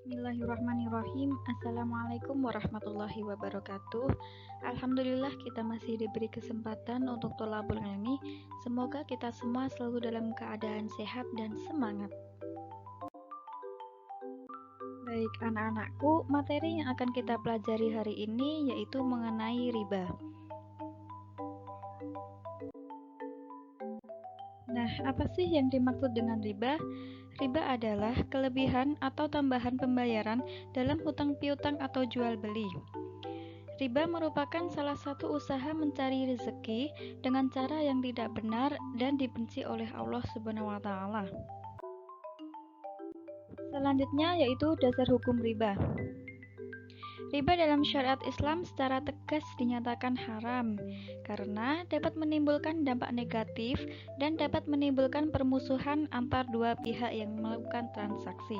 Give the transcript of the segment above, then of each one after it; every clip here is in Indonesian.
Bismillahirrahmanirrahim. Assalamualaikum warahmatullahi wabarakatuh. Alhamdulillah kita masih diberi kesempatan untuk tholabul ilmi. Semoga kita semua selalu dalam keadaan sehat dan semangat. Baik anak-anakku, materi yang akan kita pelajari hari ini yaitu mengenai riba. Nah, apa sih yang dimaksud dengan riba? Riba adalah kelebihan atau tambahan pembayaran dalam hutang piutang atau jual beli. Riba merupakan salah satu usaha mencari rezeki dengan cara yang tidak benar dan dibenci oleh Allah Subhanahu wa taala. Selanjutnya yaitu dasar hukum riba. Riba dalam syariat Islam secara tegas dinyatakan haram karena dapat menimbulkan dampak negatif dan dapat menimbulkan permusuhan antar dua pihak yang melakukan transaksi.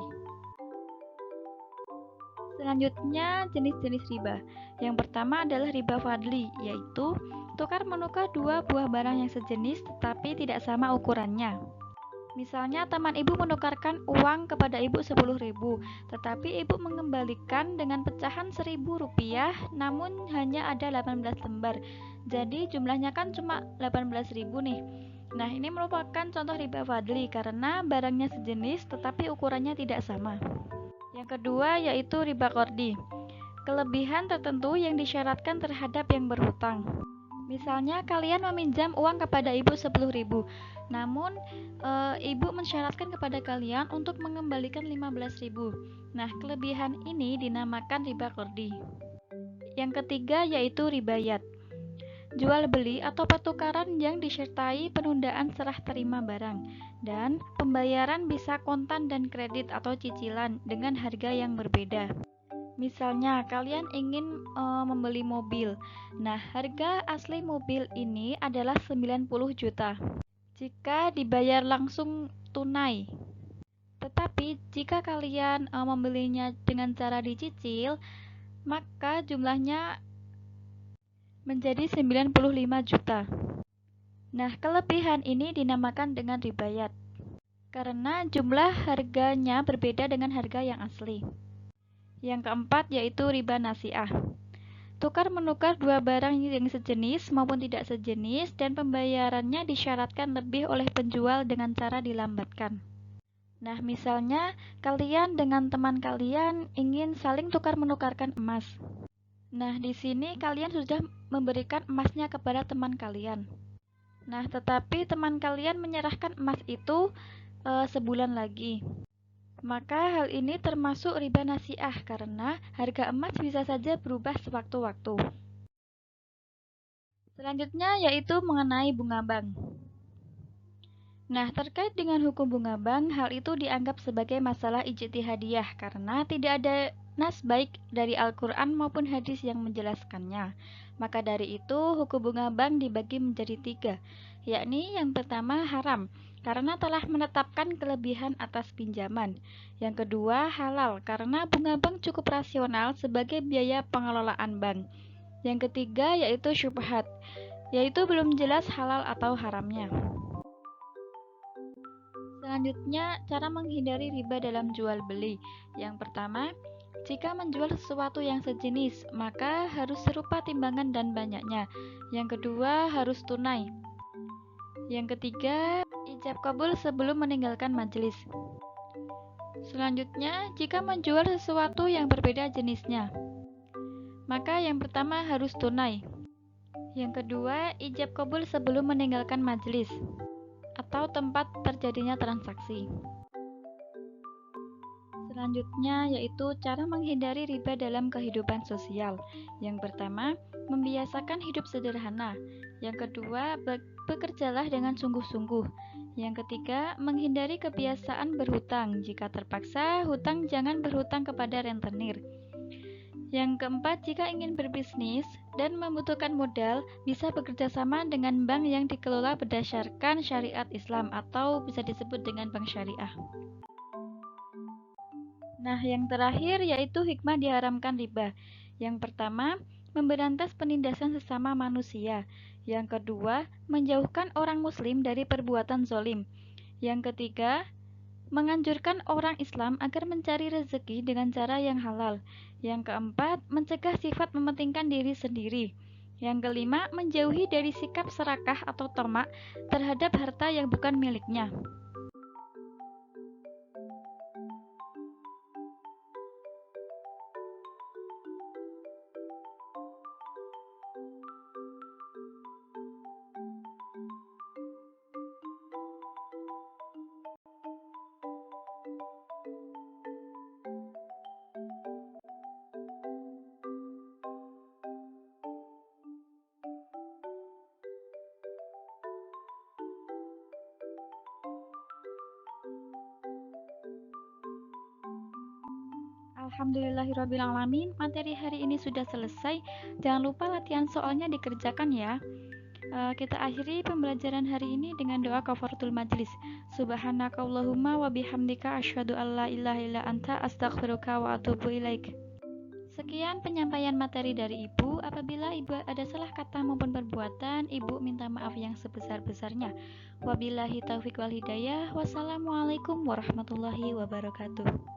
Selanjutnya jenis-jenis riba. Yang pertama adalah riba fadli, yaitu tukar-menukar dua buah barang yang sejenis tetapi tidak sama ukurannya. Misalnya teman ibu menukarkan uang kepada ibu 10.000, tetapi ibu mengembalikan dengan pecahan 1.000 rupiah, namun hanya ada 18 lembar. Jadi jumlahnya kan cuma 18.000 nih. Nah, ini merupakan contoh riba fadli karena barangnya sejenis tetapi ukurannya tidak sama. Yang kedua yaitu riba qardi. Kelebihan tertentu yang disyaratkan terhadap yang berhutang. Misalnya kalian meminjam uang kepada ibu 10.000, namun ibu mensyaratkan kepada kalian untuk mengembalikan 15.000. Nah, kelebihan ini dinamakan riba qardi. Yang ketiga yaitu ribayat. Jual beli atau pertukaran yang disertai penundaan serah terima barang dan pembayaran bisa kontan dan kredit atau cicilan dengan harga yang berbeda. Misalnya, kalian ingin membeli mobil. Nah, harga asli mobil ini adalah 90 juta jika dibayar langsung tunai. Tetapi, jika kalian membelinya dengan cara dicicil, maka jumlahnya menjadi 95 juta. Nah, kelebihan ini dinamakan dengan ribayat karena jumlah harganya berbeda dengan harga yang asli. Yang keempat yaitu riba nasiah. Tukar-menukar dua barang yang sejenis maupun tidak sejenis dan pembayarannya disyaratkan lebih oleh penjual dengan cara dilambatkan. Nah, misalnya kalian dengan teman kalian ingin saling tukar-menukarkan emas. Nah, di sini kalian sudah memberikan emasnya kepada teman kalian. Nah, tetapi teman kalian menyerahkan emas itu sebulan lagi. Maka hal ini termasuk riba nasiah karena harga emas bisa saja berubah sewaktu-waktu. Selanjutnya yaitu mengenai bunga bank. Nah, terkait dengan hukum bunga bank, hal itu dianggap sebagai masalah ijtihadiyah karena tidak ada nas baik dari Al-Quran maupun hadis yang menjelaskannya. Maka dari itu, hukum bunga bank dibagi menjadi 3, yakni yang pertama haram, karena telah menetapkan kelebihan atas pinjaman. Yang kedua, halal, karena bunga bank cukup rasional sebagai biaya pengelolaan bank. Yang ketiga, yaitu syubhat, yaitu belum jelas halal atau haramnya. Selanjutnya, cara menghindari riba dalam jual beli. Yang pertama, jika menjual sesuatu yang sejenis, maka harus serupa timbangan dan banyaknya. Yang kedua, harus tunai. Yang ketiga, ijab kabul sebelum meninggalkan majelis. Selanjutnya, jika menjual sesuatu yang berbeda jenisnya, maka yang pertama harus tunai. Yang kedua, ijab kabul sebelum meninggalkan majelis atau tempat terjadinya transaksi. Selanjutnya yaitu cara menghindari riba dalam kehidupan sosial. Yang pertama, membiasakan hidup sederhana. Yang kedua, bekerjalah dengan sungguh-sungguh. Yang ketiga, menghindari kebiasaan berhutang. Jika terpaksa, hutang jangan berhutang kepada rentenir. Yang keempat, jika ingin berbisnis dan membutuhkan modal, bisa bekerja sama dengan bank yang dikelola berdasarkan syariat Islam atau bisa disebut dengan bank syariah. Nah, yang terakhir yaitu hikmah diharamkan riba. Yang pertama, memberantas penindasan sesama manusia. Yang kedua, menjauhkan orang muslim dari perbuatan zolim. Yang ketiga, menganjurkan orang Islam agar mencari rezeki dengan cara yang halal. Yang keempat, mencegah sifat mementingkan diri sendiri. Yang kelima, menjauhi dari sikap serakah atau tamak terhadap harta yang bukan miliknya. Alhamdulillahirrabbilalamin, materi hari ini sudah selesai. Jangan lupa latihan soalnya dikerjakan ya. Kita akhiri pembelajaran hari ini dengan doa kafaratul majlis. Subhanakallahumma wa bihamdika asyhadu an la ilaha illa anta astaghfiruka wa atubu ilaik. Sekian penyampaian materi dari Ibu. Apabila Ibu ada salah kata maupun perbuatan, Ibu minta maaf yang sebesar-besarnya. Wabillahi taufiq wal hidayah. Wassalamualaikum warahmatullahi wabarakatuh.